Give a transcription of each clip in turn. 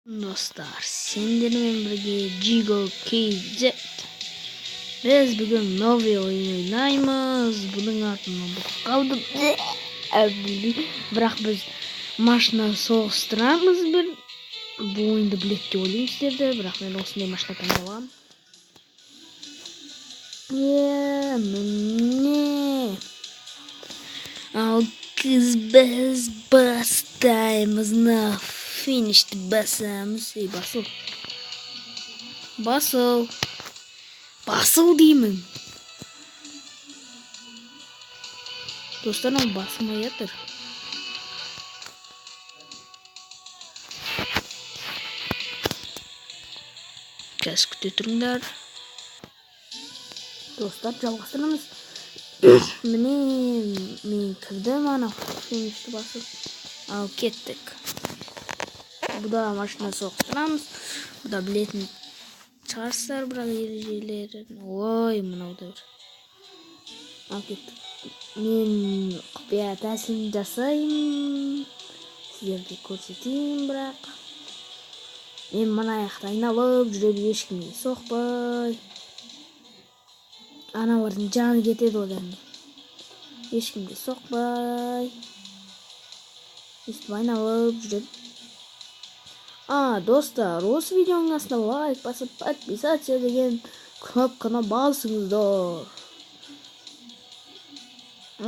Dostlar, senlerмен бірге Jigo KZ. Biz bugün Novi oyun oynaymiz. Bunun артына қалдым. Бірақ біз машина соғыстырамыз бір. Bu oyunda білет деп ойлаймын сіздерді. Бірақ мен осындай машина таңдап міне. Ал біз бастаймыз. Finish'ti basamiz. Basıl деймін. Dostlar ama basmayadır. Biraz küте тұрыңдар. Dostlar жалғастырамыз. Міне мен кірдім ана finish'ti басып. Ал кеттік. Бұда машина соқтырамыз. Бұда білетін шығарсыздар бірақ ережелерін. Ой, мынауды бір. Ал кеттік. Мен құпия тәсілін жасаймын. Сіздерге көрсетейін бірақ. Мен мына аяқты айналып жүреді, ешкімге соқпай. Аналардың жаны кетеді одан. Ешкімге соқпай. Өстіп айналып жүреді. Достар, осы видеоның астына лайк басып, подписаться деген кнопканы басыңыздар.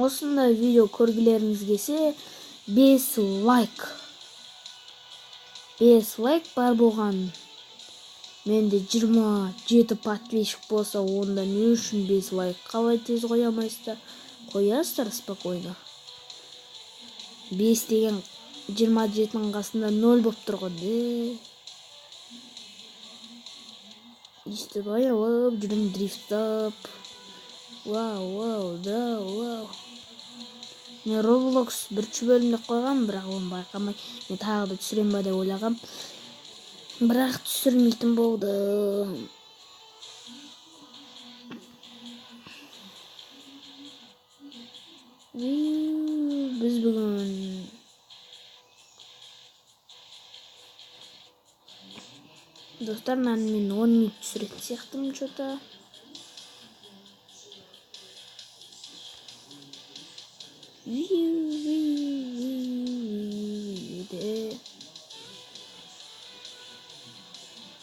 Осындай видео көргілеріңіз келсе 5 лайк. 5 лайк бар болған. Менде 27 подписчик болса, онда не үшін 5 лайк қалай тез қоямайсыздар? Қоясыздар спокойно. 5 деген 27-ның қасында 0 болып тұрғанды. Исті байалып, жүрім дрифтап. Вау. Мен Roblox бірінші бөлімде қойғам, бірақ оны байқамай. Мен тағы да түсірем ба деп ойлағам. Бірақ түсірмейтін болды. Біз бүгін достар, мен 10 минут түсіретін сияқтымын что-то.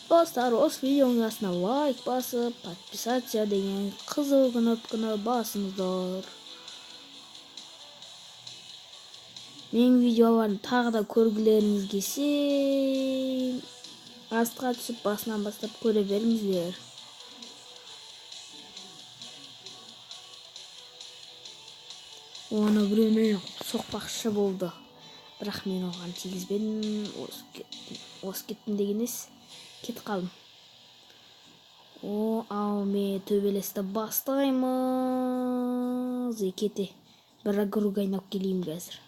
Достар, осы видеоның астына лайк басып, подписаться деген қызыл кнопканы басыңыздар. Менің видеоларын тағы да көргілеріңіз келсе, астыға түсіп басынан бастап көре беріңіздер. Оны біреумен соқпақшы болды. Бірақ мен оған тигізбедім. Осы кеттім деген ес. Кетіп қалдым. Ал мен төбелесті бастаймыз. Кете. Бір круг айнап келейін қазір.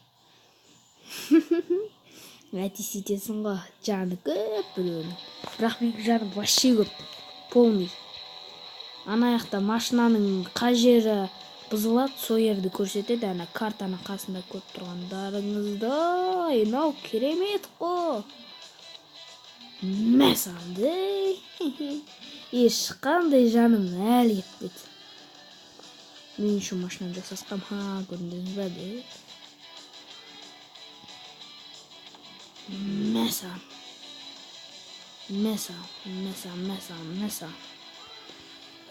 Әтес етесің ғой. Жаны көп біреуінің. Бірақ мен жаны вообще көп. Полный. Ана аяқта машинаның қай жері бұзылады, сол жерді көрсетеді. Ана картаны қасында көріп тұрғандарыңызда. Айнау керемет қой. Мәсанды. Ешқандай жаным әлі кетпеді. Мен үшін машина жасасқам. Көрдіңіз бе де? Мәсан.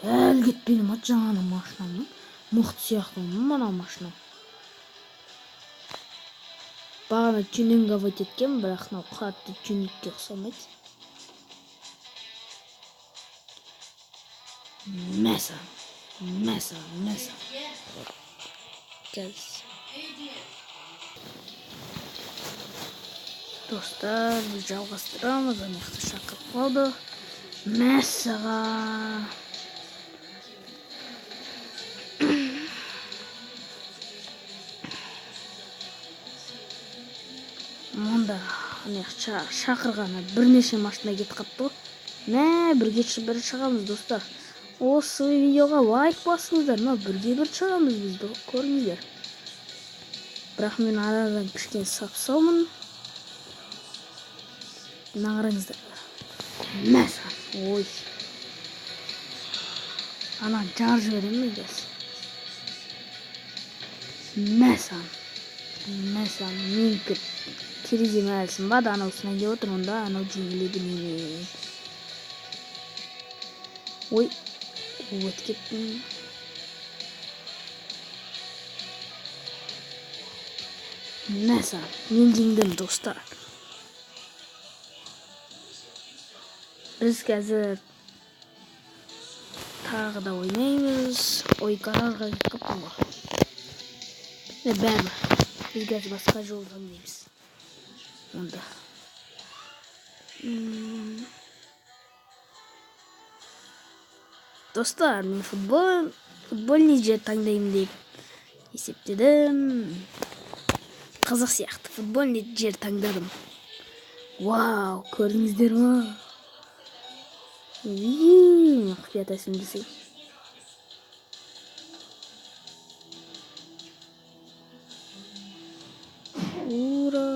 Әлі кетпейді ма жаңа машинамның? Мұқты сияқты мұна машина. Бағана тюнинговать еткен, бірақ қатты тюнингке ұқсамайды. Мәсан. Қазір. Достар, біз жалғастырамыз. Аяқты шақырып қалды. Мәсаға. Мұнда шақырғаны бірнеше машина кетіп қапты. Бірге бір шығамыз, достар. Осы видеоға лайк басыңыздар. Бірге шығамыз бізді көріңіздер. Бірақ мен арадан кішкене сап-салмын. Мына қараңыздар. Мәсан. Ой. Ана жарып жіберемін мен қазір. Мәсан. Менікі тереземе әлсін ба да анау сынайын деп отырмын да анау жеңіледі менен. Ой. Өтіп кеттім. Мәсан. Мен жеңдім достар. Біз қазір тағы да ойнаймыз. Ой, гаражға кетіп қалдым ғой. Бәрі. Biz қазір басқа жолды ойнаймыз. Онда. Достар, мен футбольный жер таңдаймын деп есептедім. Қызық сияқты футбольный жер таңдадым. Вау, көрдіңіздер ма? Құпия тәсілім десей. Ура!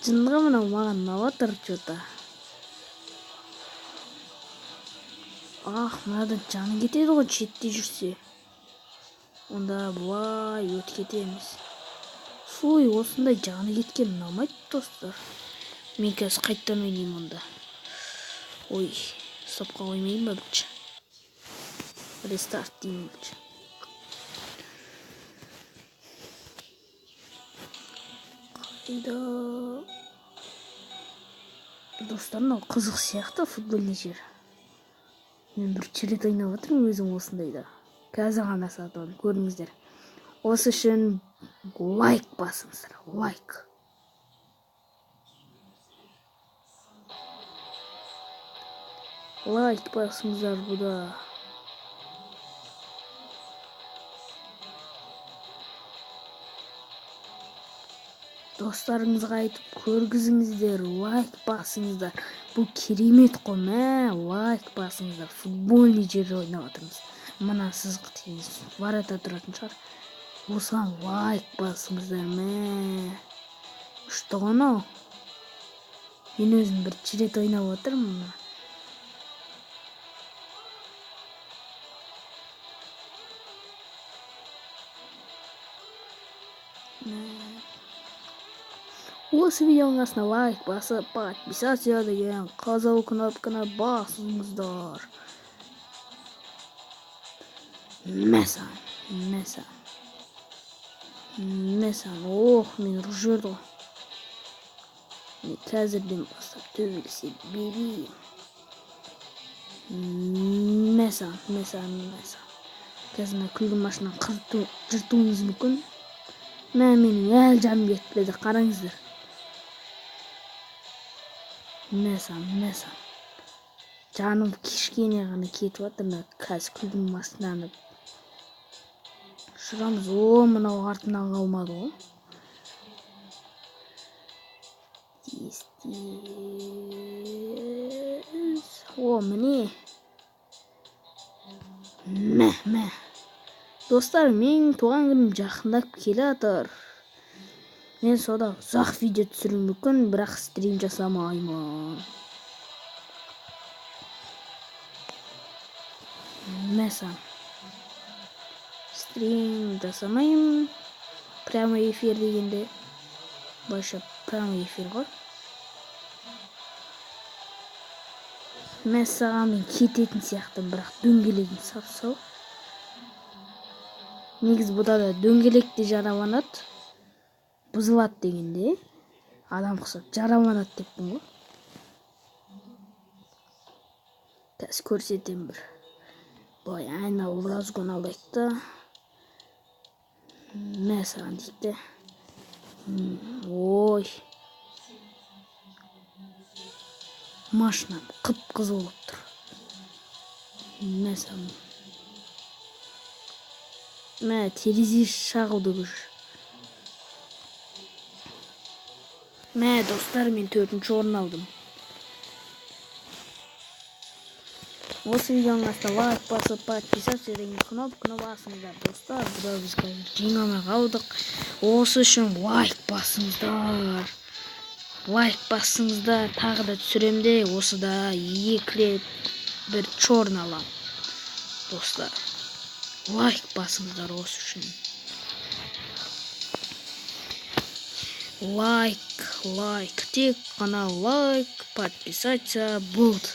Жынға мынау маған ұнап что-то. Мынадан жаны кетеді ғой шетте жүрсе. Онда бұлай өтіп кетеміз. Фуй, осындай жаны кеткен ұнамайды достар. Мен қазір қайттан ойнаймын онда. Ой, стопқа қоймайын ба бірінші. Рестарт деймін бірінші. Достар, мынау қызық сияқты футбольный жер. Мен бірінші рет ойнап отырмын өзім осындайда. Қазір ғана сатып көрдіңіздер. Осы үшін лайк басыңыздар, лайк. Лайк басыңыздар бұда. Достарыңызға айтып көргізіңіздер, лайк басыңыздар. Бұл керемет қой, лайк басыңыздар. Футбольный жерде ойнап отырмыз. Мына сызғы теңіз ворота тұратын шығар. Осыған лайк басыңыздар, Күшті ғой анау. Мен өзім бірінші рет ойнап отырмын. Осы видеоның астына лайк басып, подписаться деген қызыл кнопканы басыңыздар. Мәсан. Ох, мен ұрып ғой. Мен қазірден бастап төбелесе берейін. Мәсан. Қазір күлгін машинаны жыртуыңыз мүмкін. Менің әлі жаным кетпеді, қараңыздар. Мәсан. Жаным кішкене ғана кетіп жатыр. Қазір күлгін машинаны шығамыз. Мынау артынан қалмады ғой. Міне. Достар, мен туған күнім жақындап келе жатыр. Мен сода ұзақ видео түсіру мүмкін, бірақ стрим жасамаймын. Мәсан. Стрим жасамаймын. Прямо эфир дегенде. Больше прямо эфир ғой. Мен саған мен кететін сияқты, бірақ дөңгелегім сап-сау. Негіз бұда да дөңгелекте жараланады. Бұзылады дегенде. Адам құсап жараланады деппін ғой. Қазір көрсетем бір. Бұлай айналып разгон алайық та. Мәсаған дейді. Ой. Машинам қып-қызыл болып тұр. Мәсаған. Терезе шағылды күш. Достар, мен 4-ші орын алдым. Осы видеоның астына лайк басып, подписаться деген кнопканы басыңыздар, достар. Бұда біз қазір жеңілмей қалдық. Осы үшін лайк басыңыздар. Лайк басыңыздар, тағы да түсіремде. Осыда екі бір чорный алам. Достар, лайк басыңыздар осы үшін. Лайк, тек қана лайк, подписаться болды.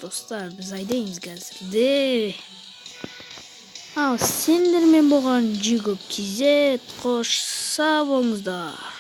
Достар, біз айдаймыз қазірде. Ал сендермен болған жүгіп кезет, қош сау болыңыздар.